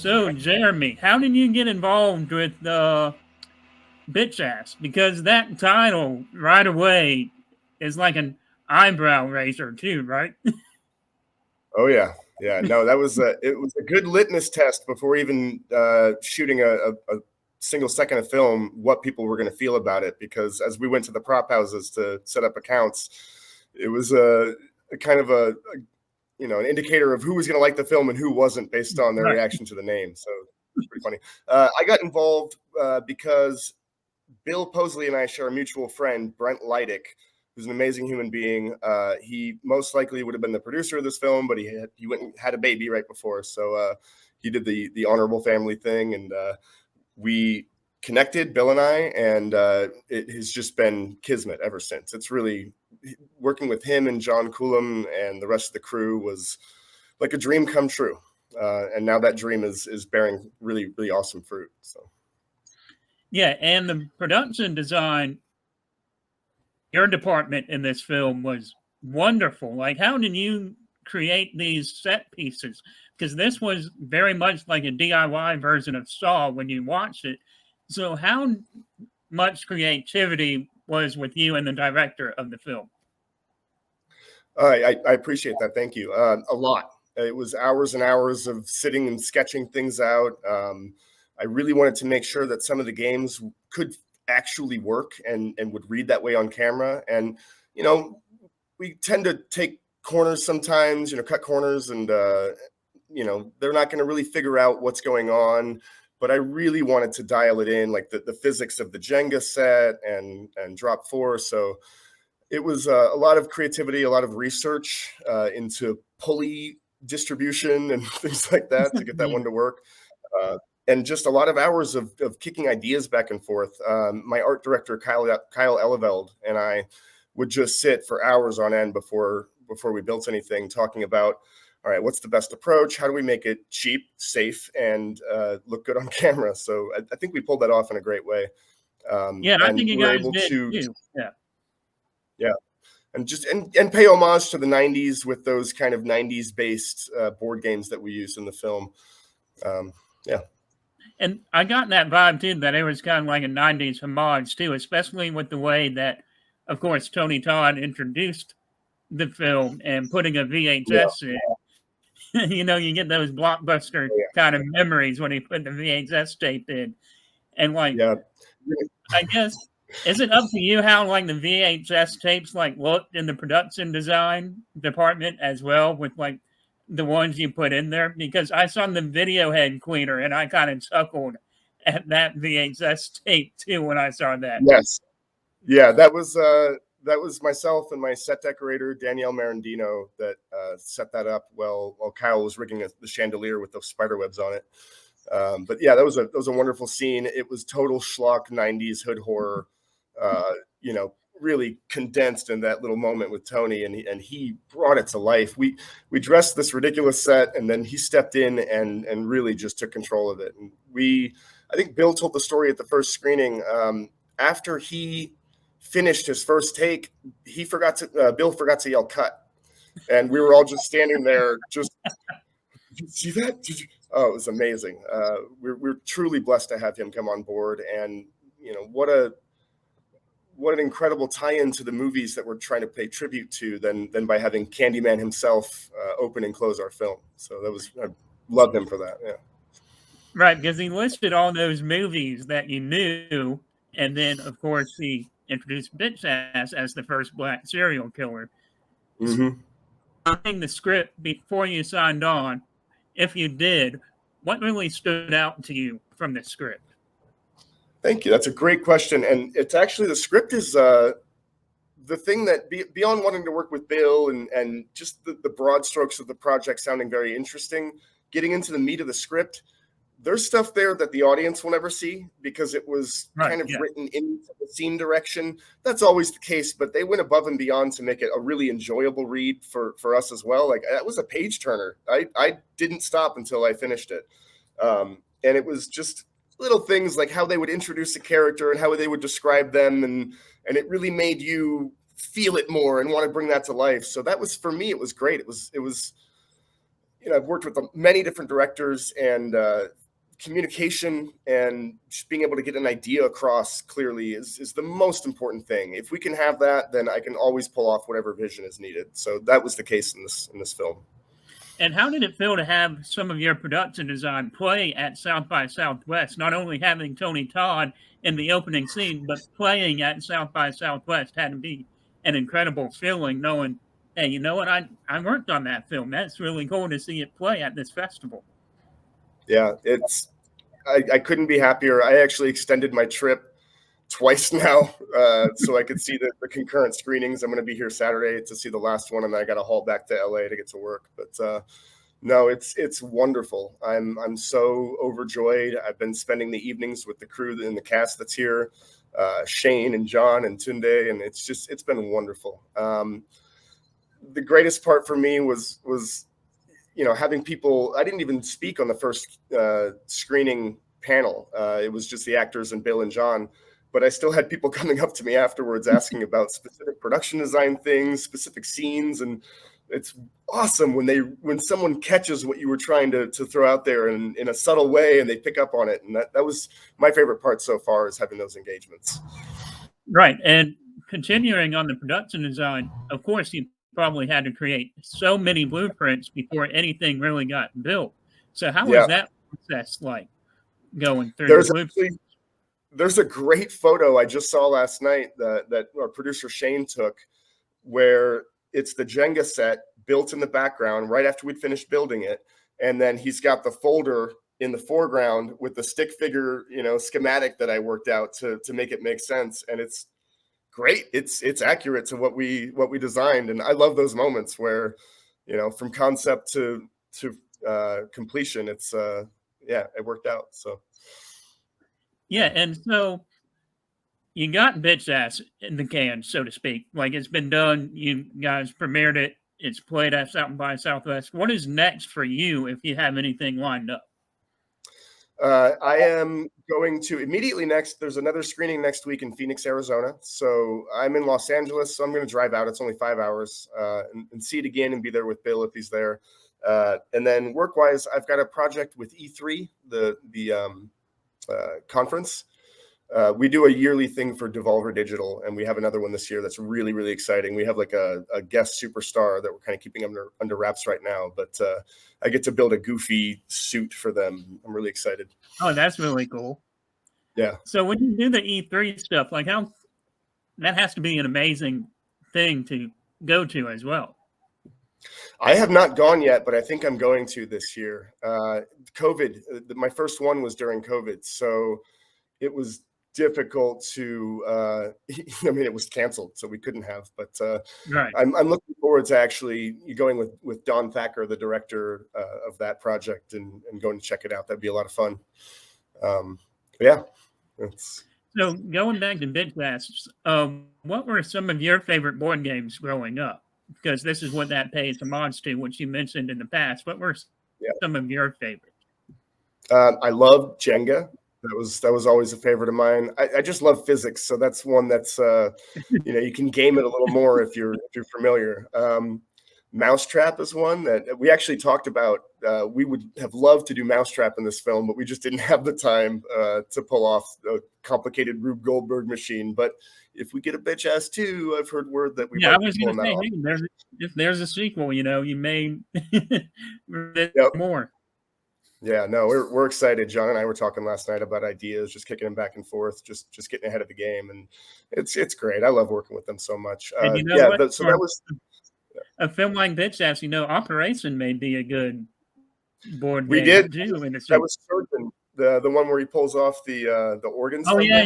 So, Jeremy, how did you get involved with Bitch Ass? Because that title right away is like an eyebrow raiser, too, right? Oh yeah. No, it was a good litmus test before even shooting a single second of film, what people were going to feel about it. Because as we went to the prop houses to set up accounts, it was a kind of an indicator of who was going to like the film and who wasn't based on their Right. reaction to the name. So it's pretty funny. I got involved because Bill Posley and I share a mutual friend, Brent Leidick, who's an amazing human being. He most likely would have been the producer of this film, but he went and had a baby right before, so he did the honorable family thing, and we connected, Bill and I, and it has just been kismet ever since. It's really working with him and John Coulomb and the rest of the crew was like a dream come true, and now that dream is bearing really, really awesome fruit. So. Yeah, and the production design, your department in this film was wonderful. Like, how did you create these set pieces? Because this was very much like a DIY version of Saw when you watched it. So, how much creativity was with you and the director of the film? I appreciate that. Thank you. A lot. It was hours and hours of sitting and sketching things out. I really wanted to make sure that some of the games could actually work and would read that way on camera. And, we tend to take corners sometimes, cut corners and, they're not going to really figure out what's going on. But I really wanted to dial it in, like the physics of the Jenga set and drop four. So it was a lot of creativity, a lot of research into pulley distribution and things like that to get that one to work. And just a lot of hours of kicking ideas back and forth. My art director, Kyle Eleveld, and I would just sit for hours on end before we built anything, talking about, all right, what's the best approach? How do we make it cheap, safe, and look good on camera? So I think we pulled that off in a great way. Yeah, I and think you we're guys able did to, too. Yeah. Yeah. And just and pay homage to the 90s with those kind of 90s based board games that we used in the film. Yeah. And I got that vibe too, that it was kind of like a 90s homage too, especially with the way that, of course, Tony Todd introduced the film and putting a Yeah. VHS in. You get those blockbuster kind of memories when he put the VHS tape in. And like, Yeah. I guess, is it up to you how like the VHS tapes like looked in the production design department as well with like the ones you put in there? Because I saw the video head cleaner and I kind of chuckled at that VHS tape too when I saw that. Yes. Yeah. That was myself and my set decorator, Danielle Marandino, that set that up while Kyle was rigging the chandelier with the spider webs on it. But yeah, that was a wonderful scene. It was total schlock 90s hood horror, really condensed in that little moment with Tony, and he brought it to life. We dressed this ridiculous set, and then he stepped in and really just took control of it. And I think Bill told the story at the first screening. After he finished his first take, Bill forgot to yell cut, and we were all just standing there just. Did you see that? Oh, it was amazing. We're truly blessed to have him come on board, and what an incredible tie-in to the movies that we're trying to pay tribute to than by having Candyman himself open and close our film. So I love him for that. Yeah. Right, because he listed all those movies that you knew, and then of course he introduced Bitch Ass as the first black serial killer. Mm-hmm. Reading the script before you signed on, if you did, what really stood out to you from the script? Thank you. That's a great question. And it's actually, the script is the thing that beyond wanting to work with Bill and just the broad strokes of the project sounding very interesting, getting into the meat of the script, there's stuff there that the audience will never see because it was written into the scene direction. That's always the case, but they went above and beyond to make it a really enjoyable read for us as well. Like, that was a page turner. I didn't stop until I finished it. And it was just little things like how they would introduce a character and how they would describe them. And it really made you feel it more and want to bring that to life. So that was, for me, it was great. It was I've worked with many different directors, and communication and just being able to get an idea across clearly is the most important thing. If we can have that, then I can always pull off whatever vision is needed. So that was the case in this film. And how did it feel to have some of your production design play at South by Southwest? Not only having Tony Todd in the opening scene, but playing at South by Southwest had to be an incredible feeling knowing, hey, you know what? I worked on that film. That's really cool to see it play at this festival. Yeah, I couldn't be happier. I actually extended my trip twice now, so I could see the concurrent screenings. I'm going to be here Saturday to see the last one, and then I got to haul back to LA to get to work. But no, it's wonderful. I'm so overjoyed. I've been spending the evenings with the crew and the cast that's here, Shane and John and Tunde, and it's been wonderful. The greatest part for me was having people. I didn't even speak on the first screening panel. It was just the actors and Bill and John, but I still had people coming up to me afterwards asking about specific production design things, specific scenes, and it's awesome when someone catches what you were trying to throw out there in a subtle way, and they pick up on it. And that was my favorite part so far, is having those engagements. Right. And continuing on the production design, of course, you probably had to create so many blueprints before anything really got built. So how was that process like, going through the blueprints? There's a great photo I just saw last night that our producer Shane took, where it's the Jenga set built in the background right after we'd finished building it. And then he's got the folder in the foreground with the stick figure, schematic that I worked out to make it make sense. And it's great. It's accurate to what we designed. And I love those moments where, from concept to completion, it worked out. So. Yeah. And so you got Bitch Ass in the can, so to speak. Like, it's been done. You guys premiered it. It's played at South by Southwest. What is next for you, if you have anything lined up? I am going to immediately next. There's another screening next week in Phoenix, Arizona. So I'm in Los Angeles, so I'm going to drive out. It's only 5 hours, and see it again and be there with Bill if he's there. And then work-wise, I've got a project with E3, the conference. We do a yearly thing for Devolver Digital, and we have another one this year that's really, really exciting. We have like a guest superstar that we're kind of keeping under wraps right now, but I get to build a goofy suit for them. I'm really excited. Oh, that's really cool. Yeah. So when you do the E3 stuff, like, that has to be an amazing thing to go to as well. I have not gone yet, but I think I'm going to this year. COVID, my first one was during COVID, so it was difficult to it was canceled, so we couldn't have, but right. I'm looking forward to actually going with Don Thacker, the director of that project, and going to check it out. That'd be a lot of fun. So going back to Bitch Ass, what were some of your favorite board games growing up? Because this is what that pays homage to, which you mentioned in the past. What were some of your favorites? I love Jenga. That was always a favorite of mine. I just love physics, so that's one that's you can game it a little more if you're familiar. Mousetrap is one that we actually talked about. We would have loved to do Mousetrap in this film, but we just didn't have the time to pull off a complicated Rube Goldberg machine. But if we get a Bitch Ass 2, I've heard word that we might be pulling that off. If there's a sequel, you may more. Yeah, no, we're excited. John and I were talking last night about ideas, just kicking them back and forth, just getting ahead of the game, and it's great. I love working with them so much. So that was a film like Bitch Ass. Operation may be a good board game. We did. Too, that was Surgeon, the one where he pulls off the organs. Oh yeah.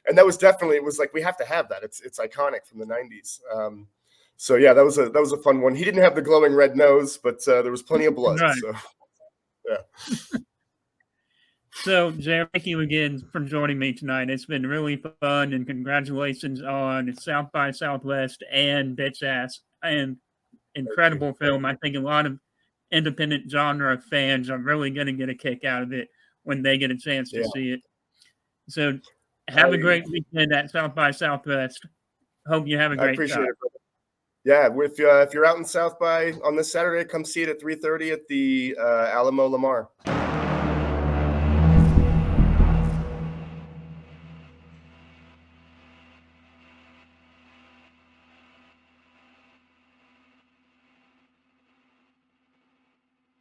And that was definitely, it was like, we have to have that. It's iconic from the 90s. So yeah, that was a fun one. He didn't have the glowing red nose, but there was plenty of blood. Right. So yeah. So Jared, thank you again for joining me tonight. It's been really fun, and congratulations on South by Southwest and Bitch Ass. And incredible film. I think a lot of independent genre fans are really going to get a kick out of it when they get a chance to see it. So have a great weekend at South by Southwest. Hope you have a great time. Yeah, if you're out in South by on this Saturday, come see it at 3:30 at the Alamo Lamar.